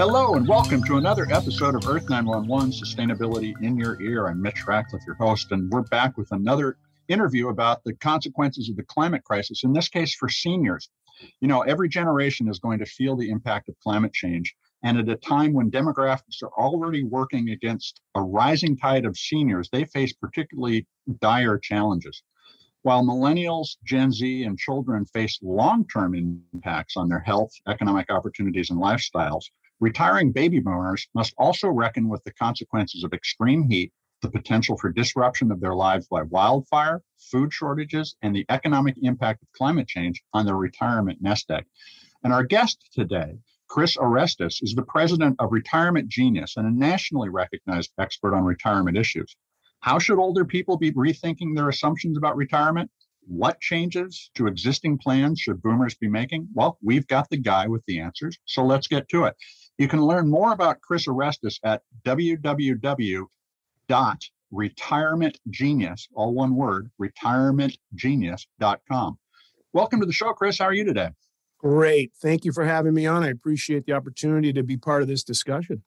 Hello and welcome to another episode of Earth911 Sustainability in Your Ear. I'm Mitch Ratcliffe, your host, and we're back with another interview about the consequences of the climate crisis, in this case for seniors. You know, every generation is going to feel the impact of climate change, and at a time when demographics are already working against a rising tide of seniors, they face particularly dire challenges. While millennials, Gen Z, and children face long-term impacts on their health, economic opportunities, and lifestyles, retiring baby boomers must also reckon with the consequences of extreme heat, the potential for disruption of their lives by wildfire, food shortages, and the economic impact of climate change on their retirement nest egg. And our guest today, Chris-Orestis, is the president of Retirement Genius and a nationally recognized expert on retirement issues. How should older people be rethinking their assumptions about retirement? What changes to existing plans should boomers be making? Well, we've got the guy with the answers, so let's get to it. You can learn more about Chris-Orestis at www.retirementgenius, all one word, retirementgenius.com. Welcome to the show, Chris. How are you today? Great. Thank you for having me on. I appreciate the opportunity to be part of this discussion.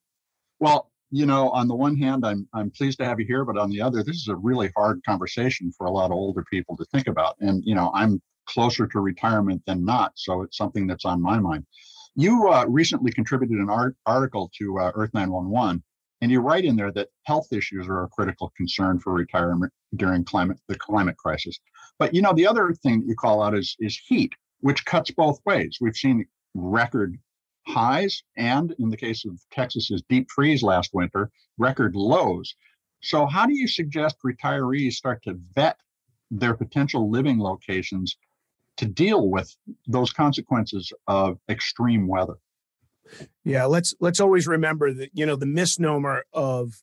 Well, you know, on the one hand, I'm pleased to have you here, but on the other, this is a really hard conversation for a lot of older people to think about. And, you know, I'm closer to retirement than not, so it's something that's on my mind. You recently contributed an article to Earth911, and you write in there that health issues are a critical concern for retirement during the climate crisis. But, you know, the other thing that you call out is heat, which cuts both ways. We've seen record highs and, in the case of Texas's deep freeze last winter, record lows. So how do you suggest retirees start to vet their potential living locations to deal with those consequences of extreme weather? Yeah, let's always remember that, you know, the misnomer of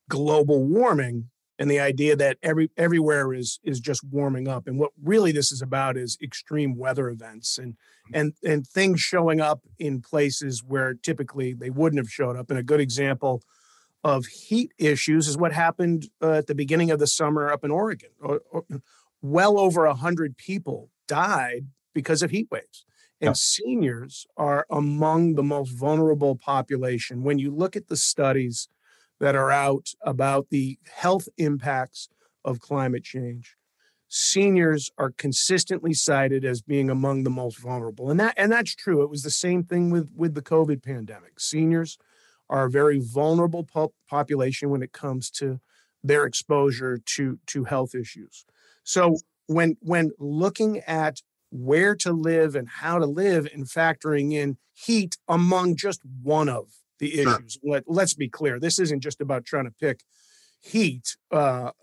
global warming and the idea that everywhere is just warming up. And what really this is about is extreme weather events and things showing up in places where typically they wouldn't have showed up. And a good example of heat issues is what happened at the beginning of the summer up in Oregon. Well over 100 people died because of heat waves. And seniors are among the most vulnerable population. When you look at the studies that are out about the health impacts of climate change, seniors are consistently cited as being among the most vulnerable. And that's true. It was the same thing with the COVID pandemic. Seniors are a very vulnerable population when it comes to their exposure to health issues. So when looking at where to live and how to live and factoring in heat among just one of the issues. Sure. Let's be clear. This isn't just about trying to pick heat or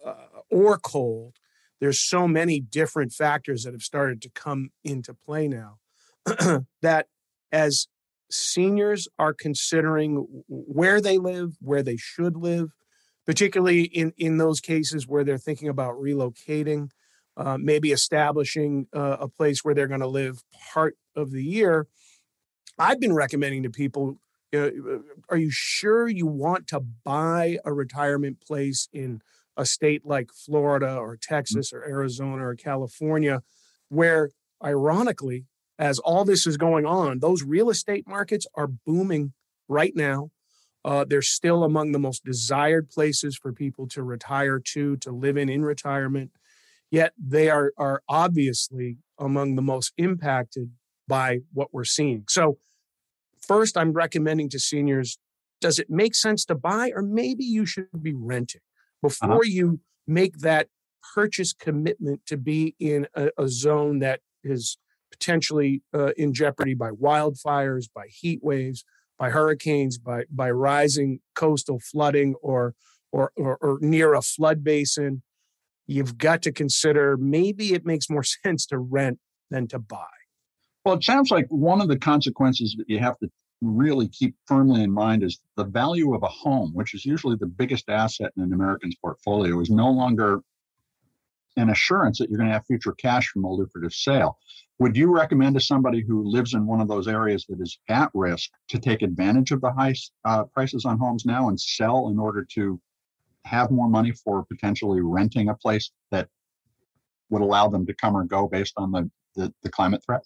cold. There's so many different factors that have started to come into play now that as seniors are considering where they live, where they should live, particularly in those cases where they're thinking about relocating, maybe establishing a place where they're going to live part of the year. I've been recommending to people, are you sure you want to buy a retirement place in a state like Florida or Texas or Arizona or California, where ironically, as all this is going on, those real estate markets are booming right now. They're still among the most desired places for people to retire to live in retirement. Yet they are obviously among the most impacted by what we're seeing. So first, I'm recommending to seniors, does it make sense to buy, or maybe you should be renting before you make that purchase commitment to be in a zone that is potentially in jeopardy by wildfires, by heat waves, by hurricanes, by rising coastal flooding or near a flood basin. You've got to consider maybe it makes more sense to rent than to buy. Well, it sounds like one of the consequences that you have to really keep firmly in mind is the value of a home, which is usually the biggest asset in an American's portfolio, is no longer an assurance that you're going to have future cash from a lucrative sale. Would you recommend to somebody who lives in one of those areas that is at risk to take advantage of the high prices on homes now and sell in order to have more money for potentially renting a place that would allow them to come or go based on the climate threat?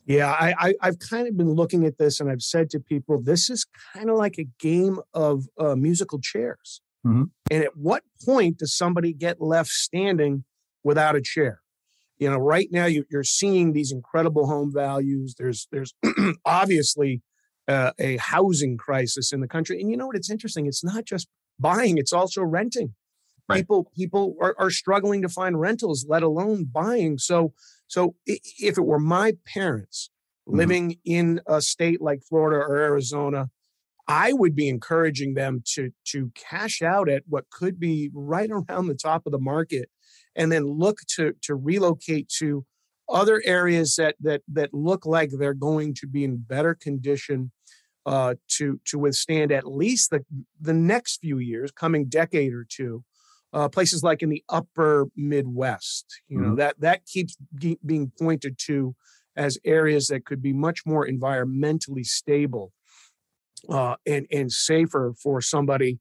Yeah, I've kind of been looking at this, and I've said to people, this is kind of like a game of musical chairs. Mm-hmm. And at what point does somebody get left standing without a chair? Right now you're seeing these incredible home values. There's obviously a housing crisis in the country. And you know what? It's interesting. It's not just buying; it's also renting. Right. People are struggling to find rentals, let alone buying. So if it were my parents living in a state like Florida or Arizona, I would be encouraging them to cash out at what could be right around the top of the market, and then look to relocate to other areas that look like they're going to be in better condition to withstand at least the next few years, coming decade or two. Places like in the upper Midwest, that keeps being pointed to as areas that could be much more environmentally stable and safer for somebody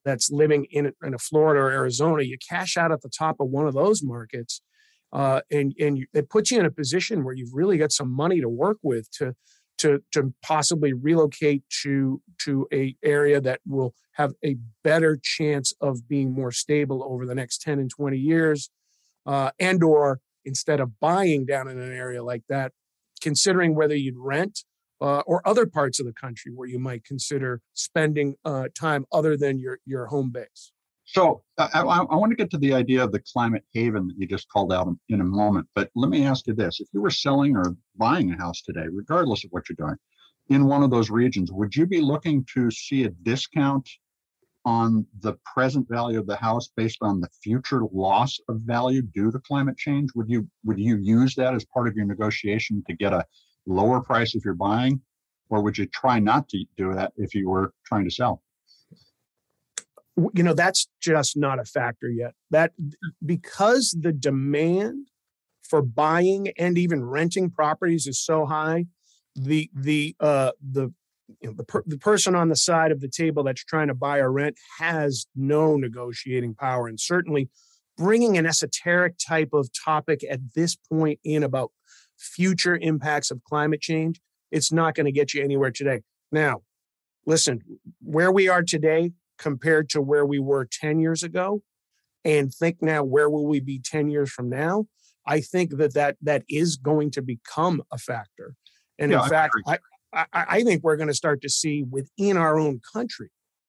that's living in a Florida or Arizona. You cash out at the top of one of those markets, and it puts you in a position where you've really got some money to work with to possibly relocate to a area that will have a better chance of being more stable over the next 10 and 20 years, and or instead of buying down in an area like that, considering whether you'd rent or other parts of the country where you might consider spending time other than your home base. So I want to get to the idea of the climate haven that you just called out in a moment. But let me ask you this. If you were selling or buying a house today, regardless of what you're doing, in one of those regions, would you be looking to see a discount on the present value of the house based on the future loss of value due to climate change? Would you use that as part of your negotiation to get a lower price if you're buying, or would you try not to do that if you were trying to sell? That's just not a factor yet. That because the demand for buying and even renting properties is so high, the person on the side of the table that's trying to buy or rent has no negotiating power. And certainly bringing an esoteric type of topic at this point in about future impacts of climate change, it's not going to get you anywhere today. Now, listen, where we are today compared to where we were 10 years ago, and think now, where will we be 10 years from now? I think that is going to become a factor. And in fact, I think we're going to start to see within our own country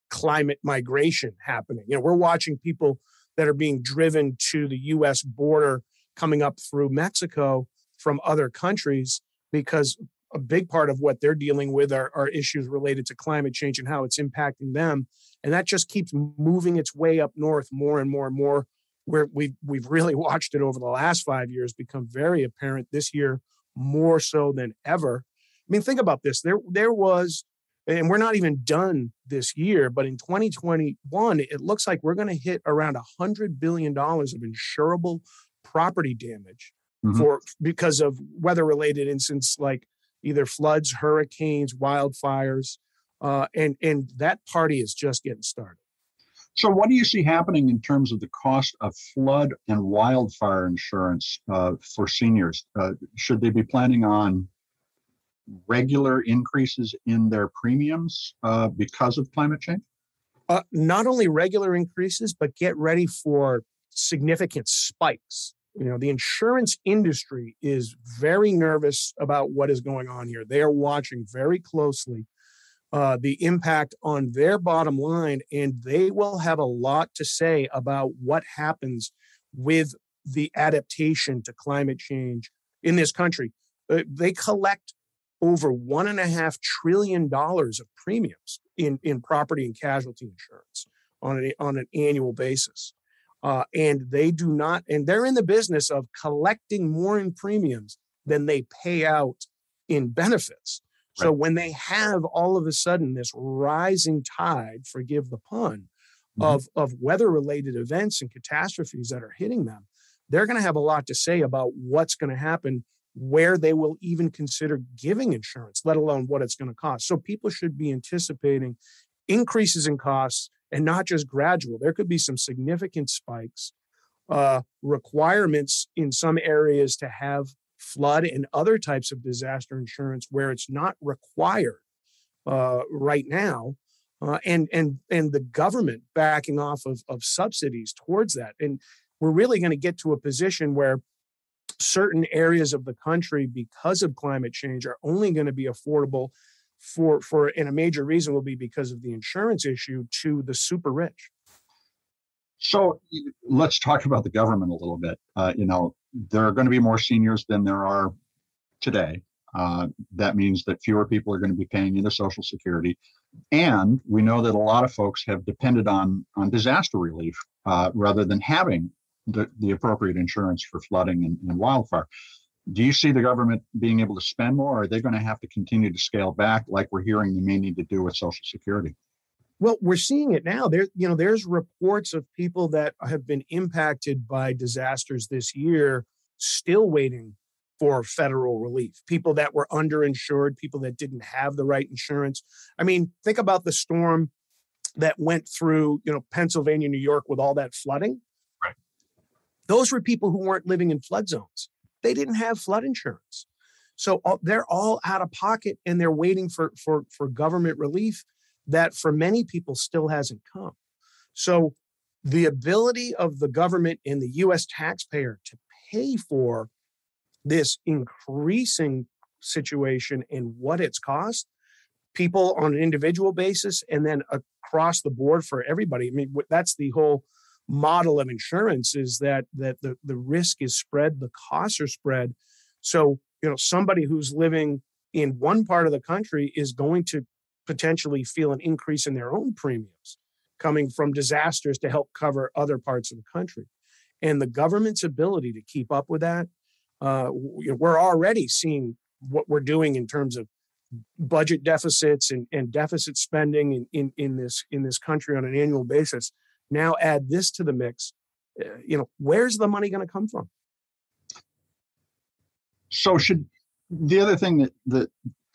climate migration happening. We're watching people that are being driven to the U.S. border coming up through Mexico from other countries, because a big part of what they're dealing with are issues related to climate change and how it's impacting them. And that just keeps moving its way up north more and more and more, where we've really watched it over the last 5 years become very apparent this year, more so than ever. I mean, think about this. There was, and we're not even done this year, but in 2021, it looks like we're going to hit around $100 billion of insurable property damage because of weather-related incidents like either floods, hurricanes, wildfires, and that party is just getting started. So what do you see happening in terms of the cost of flood and wildfire insurance for seniors? Should they be planning on regular increases in their premiums because of climate change? Not only regular increases, but get ready for significant spikes. The insurance industry is very nervous about what is going on here. They are watching very closely the impact on their bottom line, and they will have a lot to say about what happens with the adaptation to climate change in this country. They collect over $1.5 trillion of premiums in property and casualty insurance on an annual basis. And they do not, and they're in the business of collecting more in premiums than they pay out in benefits. So when they have all of a sudden this rising tide, forgive the pun, of weather-related events and catastrophes that are hitting them, they're going to have a lot to say about what's going to happen, where they will even consider giving insurance, let alone what it's going to cost. So people should be anticipating increases in costs, and not just gradual. There could be some significant spikes, requirements in some areas to have flood and other types of disaster insurance where it's not required right now, and the government backing off of subsidies towards that. And we're really going to get to a position where certain areas of the country, because of climate change, are only going to be affordable and a major reason will be because of the insurance issue to the super rich. So let's talk about the government a little bit. There are going to be more seniors than there are today. That means that fewer people are going to be paying into Social Security. And we know that a lot of folks have depended on disaster relief rather than having the appropriate insurance for flooding and wildfire. Do you see the government being able to spend more, or are they going to have to continue to scale back like we're hearing they may need to do with Social Security? Well, we're seeing it now. There's reports of people that have been impacted by disasters this year still waiting for federal relief. People that were underinsured, people that didn't have the right insurance. I mean, think about the storm that went through, Pennsylvania, New York with all that flooding. Right. Those were people who weren't living in flood zones. They didn't have flood insurance. So they're all out of pocket and they're waiting for government relief that for many people still hasn't come. So the ability of the government and the U.S. taxpayer to pay for this increasing situation and what it's cost people on an individual basis and then across the board for everybody. I mean, that's the whole model of insurance, is that the risk is spread, the costs are spread. So, somebody who's living in one part of the country is going to potentially feel an increase in their own premiums coming from disasters to help cover other parts of the country. And the government's ability to keep up with that, we're already seeing what we're doing in terms of budget deficits and deficit spending in this country on an annual basis. Now add this to the mix. Where's the money going to come from? So the other thing that the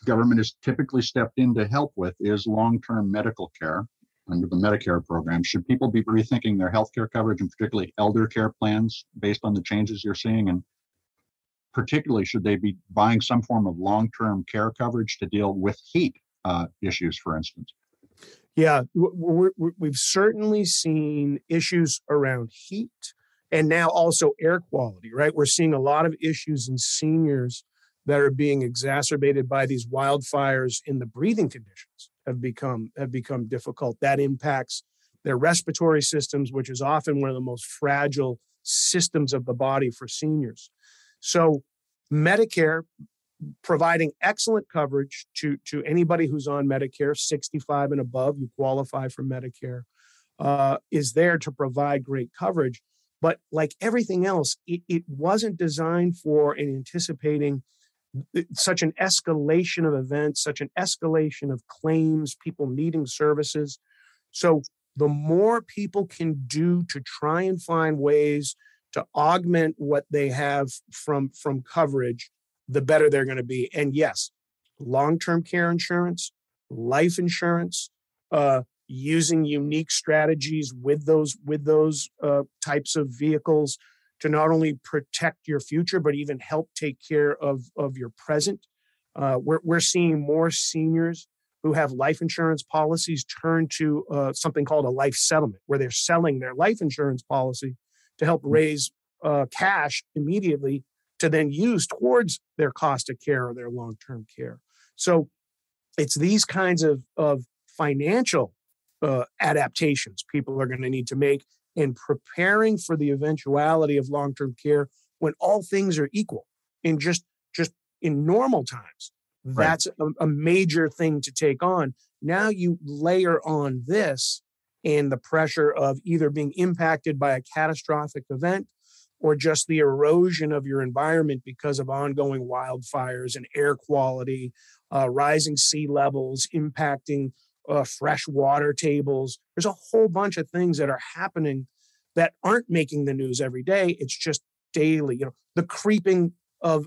government has typically stepped in to help with is long-term medical care under the Medicare program. Should people be rethinking their healthcare coverage, and particularly elder care plans, based on the changes you're seeing? And particularly, should they be buying some form of long-term care coverage to deal with heat issues, for instance? Yeah, we've certainly seen issues around heat and now also air quality, right? We're seeing a lot of issues in seniors that are being exacerbated by these wildfires, and the breathing conditions have become difficult. That impacts their respiratory systems, which is often one of the most fragile systems of the body for seniors. So Medicare, providing excellent coverage to anybody who's on Medicare, 65 and above, you qualify for Medicare, is there to provide great coverage. But like everything else, it wasn't designed for and anticipating such an escalation of events, such an escalation of claims, people needing services. So the more people can do to try and find ways to augment what they have from coverage, the better they're going to be. And yes, long-term care insurance, life insurance, using unique strategies with those types of vehicles to not only protect your future, but even help take care of your present. We're seeing more seniors who have life insurance policies turn to something called a life settlement, where they're selling their life insurance policy to help raise cash immediately to then use towards their cost of care or their long-term care. So it's these kinds of financial adaptations people are going to need to make in preparing for the eventuality of long-term care when all things are equal in just in normal times. Right. That's a major thing to take on. Now you layer on this and the pressure of either being impacted by a catastrophic event or just the erosion of your environment because of ongoing wildfires and air quality, rising sea levels, impacting fresh water tables. There's a whole bunch of things that are happening that aren't making the news every day. It's just daily. The creeping of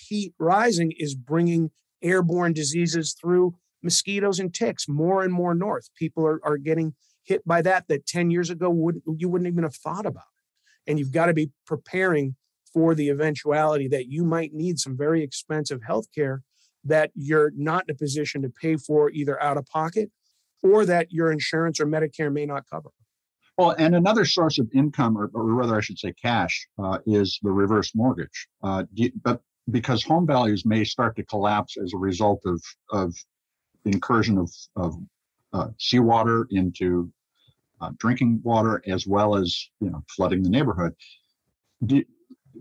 heat rising is bringing airborne diseases through mosquitoes and ticks more and more north. People are getting hit by that 10 years ago you wouldn't even have thought about. And you've got to be preparing for the eventuality that you might need some very expensive health care that you're not in a position to pay for either out of pocket or that your insurance or Medicare may not cover. Well, and another source of income, or rather I should say cash, is the reverse mortgage. But because home values may start to collapse as a result of the incursion of seawater into drinking water, as well as flooding the neighborhood.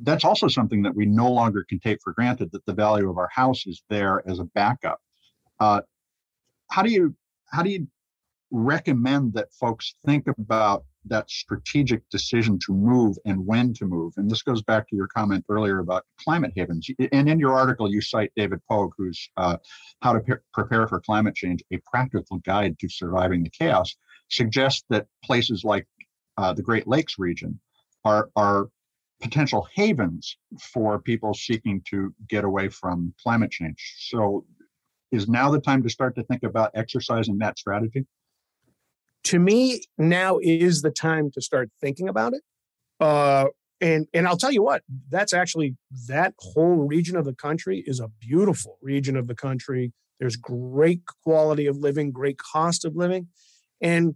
That's also something that we no longer can take for granted, that the value of our house is there as a backup. How do you recommend that folks think about that strategic decision to move and when to move? And this goes back to your comment earlier about climate havens. And in your article, you cite David Pogue, who's How to Prepare for Climate Change, a Practical Guide to Surviving the Chaos, suggests that places like the Great Lakes region are potential havens for people seeking to get away from climate change. So is now the time to start to think about exercising that strategy? To me, now is the time to start thinking about it. And I'll tell you what, that's actually, that whole region of the country is a beautiful region of the country. There's great quality of living, great cost of living. And,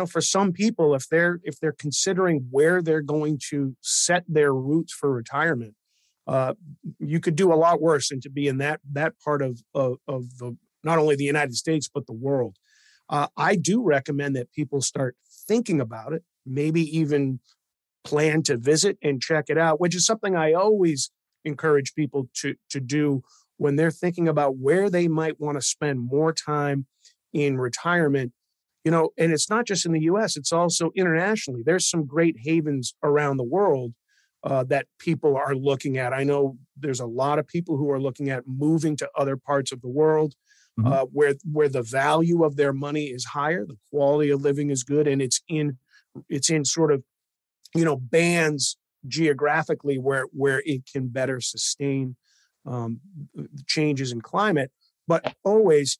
for some people, if they're considering where they're going to set their roots for retirement, you could do a lot worse than to be in that part of the, not only the United States, but the world. I do recommend that people start thinking about it, maybe even plan to visit and check it out, which is something I always encourage people to do when they're thinking about where they might want to spend more time in retirement. And it's not just in the U.S., it's also internationally. There's some great havens around the world that people are looking at. I know there's a lot of people who are looking at moving to other parts of the world. Where the value of their money is higher, the quality of living is good, and it's in sort of bands geographically where it can better sustain changes in climate. But always,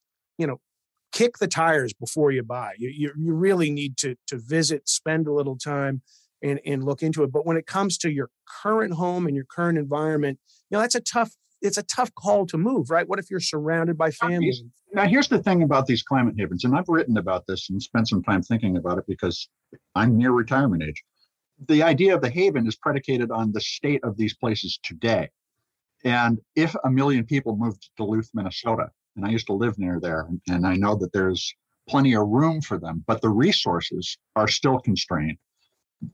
kick the tires before you buy. You really need to visit, spend a little time, and look into it. But when it comes to your current home and your current environment, it's a tough call to move, right? What if you're surrounded by family? Now, here's the thing about these climate havens, and I've written about this and spent some time thinking about it because I'm near retirement age. The idea of the haven is predicated on the state of these places today. And if 1 million people moved to Duluth, Minnesota, and I used to live near there, and I know that there's plenty of room for them, but the resources are still constrained.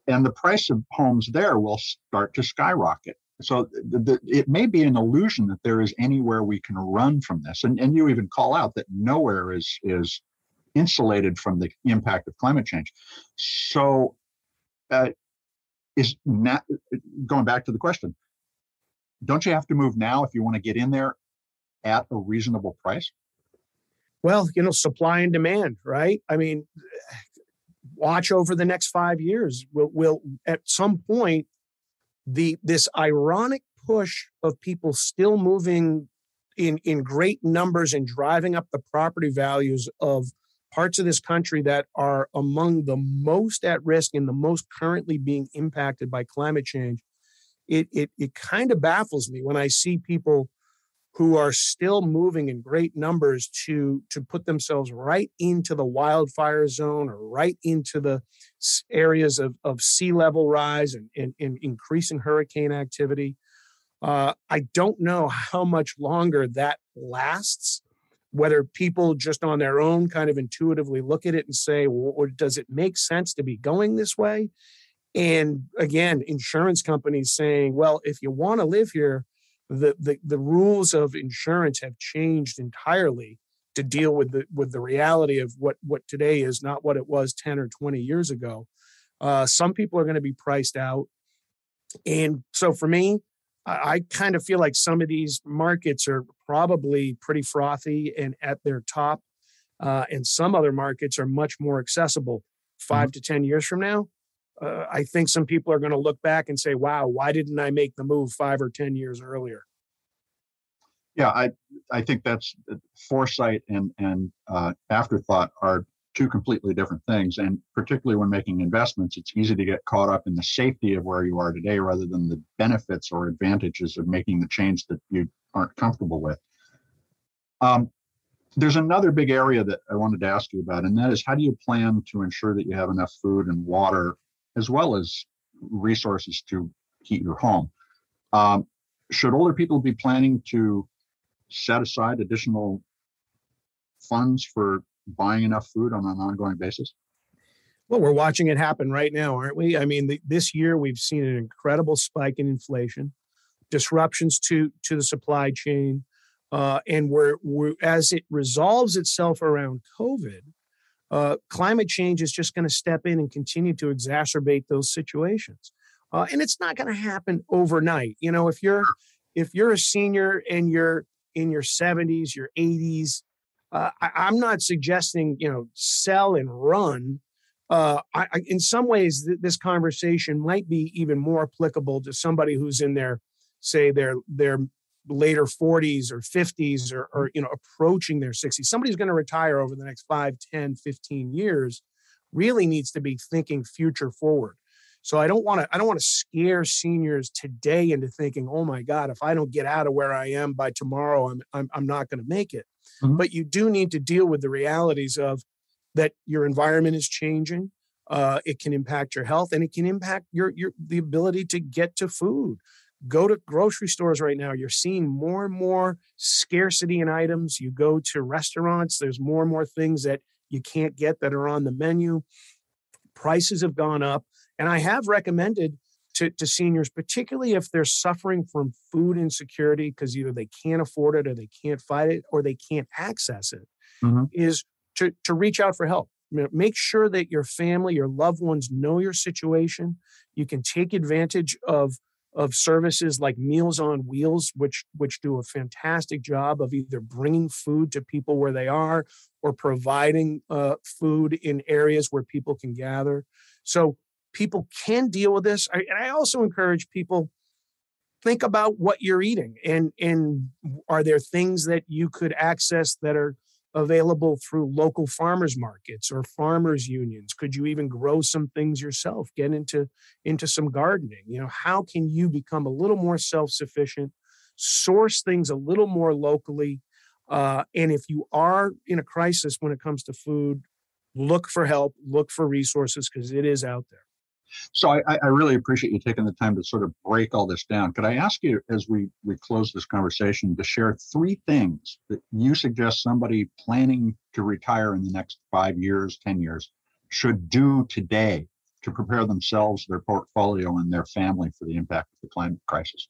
And the price of homes there will start to skyrocket. So it may be an illusion that there is anywhere we can run from this. And you even call out that nowhere is insulated from the impact of climate change. So going back to the question, don't you have to move now if you want to get in there at a reasonable price? Well, supply and demand, right? I mean, watch over the next 5 years. We'll at some point, this ironic push of people still moving in great numbers and driving up the property values of parts of this country that are among the most at risk and the most currently being impacted by climate change. It kind of baffles me when I see people who are still moving in great numbers to put themselves right into the wildfire zone or right into the areas of sea level rise and increasing hurricane activity. I don't know how much longer that lasts, whether people just on their own kind of intuitively look at it and say, well, does it make sense to be going this way? And again, insurance companies saying, well, if you want to live here, the rules of insurance have changed entirely to deal with the reality of what today is not what it was 10 or 20 years ago. Some people are going to be priced out. And so for me, I kind of feel like some of these markets are probably pretty frothy and at their top. And some other markets are much more accessible 5 to 10 years from now. I think some people are going to look back and say, wow, why didn't I make the move 5 or 10 years earlier? Yeah, I think that's foresight and afterthought are two completely different things. And particularly when making investments, it's easy to get caught up in the safety of where you are today rather than the benefits or advantages of making the change that you aren't comfortable with. There's another big area that I wanted to ask you about, and that is, how do you plan to ensure that you have enough food and water as well as resources to heat your home? Should older people be planning to set aside additional funds for buying enough food on an ongoing basis? Well, we're watching it happen right now, aren't we? I mean, this year we've seen an incredible spike in inflation, disruptions to the supply chain, and we're as it resolves itself around COVID, climate change is just going to step in and continue to exacerbate those situations. And it's not going to happen overnight. You know, if you're a senior and you're in your 70s, your 80s, I'm not suggesting, sell and run. In some ways, this conversation might be even more applicable to somebody who's in their later 40s or 50s or approaching their 60s. Somebody who's going to retire over the next 5, 10, 15 years really needs to be thinking future forward. So I don't want to scare seniors today into thinking, oh my God, if I don't get out of where I am by tomorrow, I'm not going to make it. Mm-hmm. But you do need to deal with the realities of that your environment is changing. It can impact your health, and it can impact the ability to get to food. Go to grocery stores right now. You're seeing more and more scarcity in items. You go to restaurants, there's more and more things that you can't get that are on the menu. Prices have gone up. And I have recommended to seniors, particularly if they're suffering from food insecurity because either they can't afford it or they can't find it or they can't access it, mm-hmm. is to reach out for help. Make sure that your family, your loved ones know your situation. You can take advantage of services like Meals on Wheels, which do a fantastic job of either bringing food to people where they are or providing food in areas where people can gather. So people can deal with this. And I also encourage people, think about what you're eating. And are there things that you could access that are available through local farmers markets or farmers unions? Could you even grow some things yourself? Get into some gardening? How can you become a little more self-sufficient, source things a little more locally? And if you are in a crisis when it comes to food, look for help, look for resources, because it is out there. So I really appreciate you taking the time to sort of break all this down. Could I ask you, as we close this conversation, to share 3 things that you suggest somebody planning to retire in the next 5 years, 10 years should do today to prepare themselves, their portfolio, and their family for the impact of the climate crisis?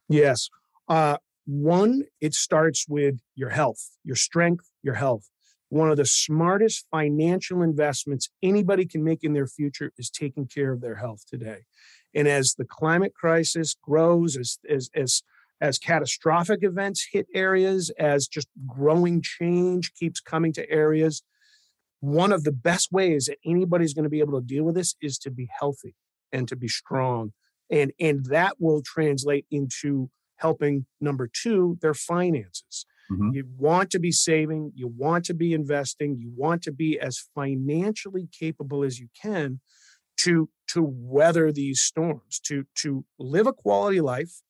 Yes. One, it starts with your health, your strength, your health. One of the smartest financial investments anybody can make in their future is taking care of their health today. And as the climate crisis grows, as catastrophic events hit areas, as just growing change keeps coming to areas, one of the best ways that anybody's going to be able to deal with this is to be healthy and to be strong. And that will translate into helping, number 2, their finances. Mm-hmm. You want to be saving, you want to be investing, you want to be as financially capable as you can to weather these storms, to live a quality life.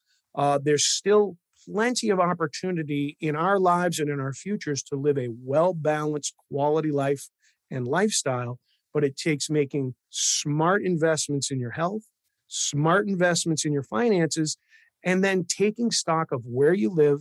There's still plenty of opportunity in our lives and in our futures to live a well-balanced quality life and lifestyle, but it takes making smart investments in your health, smart investments in your finances, and then taking stock of where you live,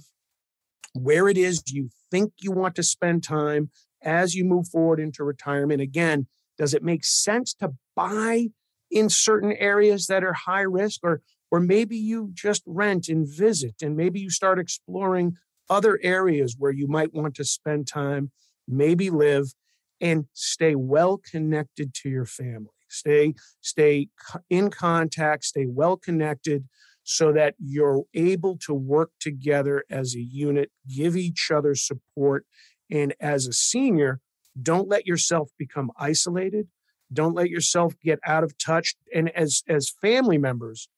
where it is you think you want to spend time as you move forward into retirement. Again, does it make sense to buy in certain areas that are high risk, or maybe you just rent and visit, and maybe you start exploring other areas where you might want to spend time, maybe live, and stay well connected to your family. Stay in contact, stay well connected, so that you're able to work together as a unit, give each other support. And as a senior, don't let yourself become isolated. Don't let yourself get out of touch. And as family members,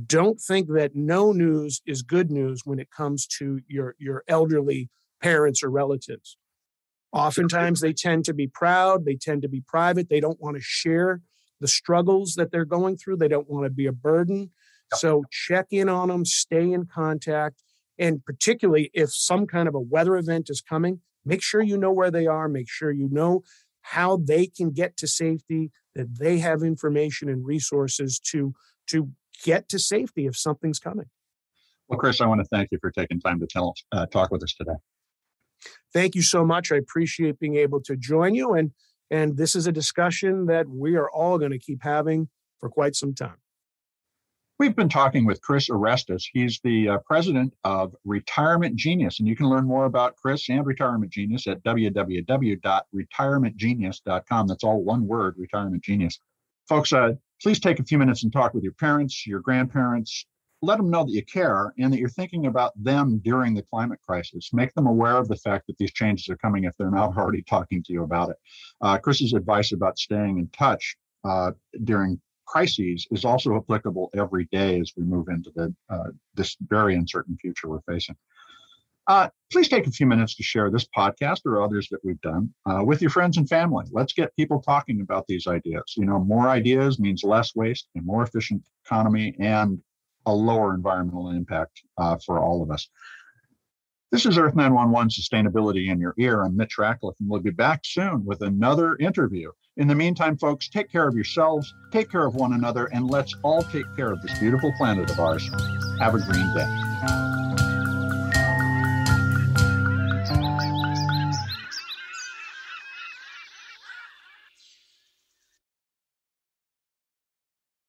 don't think that no news is good news when it comes to your elderly parents or relatives. Oftentimes, they tend to be proud. They tend to be private. They don't want to share the struggles that they're going through. They don't want to be a burden. So check in on them, stay in contact. And particularly if some kind of a weather event is coming, make sure you know where they are. Make sure you know how they can get to safety, that they have information and resources to get to safety if something's coming. Well, Chris, I want to thank you for taking time to talk with us today. Thank you so much. I appreciate being able to join you. And this is a discussion that we are all going to keep having for quite some time. We've been talking with Chris-Orestis. He's the president of Retirement Genius, and you can learn more about Chris and Retirement Genius at www.retirementgenius.com. That's all one word, Retirement Genius. Folks, please take a few minutes and talk with your parents, your grandparents. Let them know that you care and that you're thinking about them during the climate crisis. Make them aware of the fact that these changes are coming if they're not already talking to you about it. Chris's advice about staying in touch during crises is also applicable every day as we move into this very uncertain future we're facing. Please take a few minutes to share this podcast or others that we've done with your friends and family. Let's get people talking about these ideas. You know, more ideas means less waste, a more efficient economy, and a lower environmental impact for all of us. This is Earth911 Sustainability in Your Ear. I'm Mitch Ratcliffe, and we'll be back soon with another interview. In the meantime, folks, take care of yourselves, take care of one another, and let's all take care of this beautiful planet of ours. Have a green day.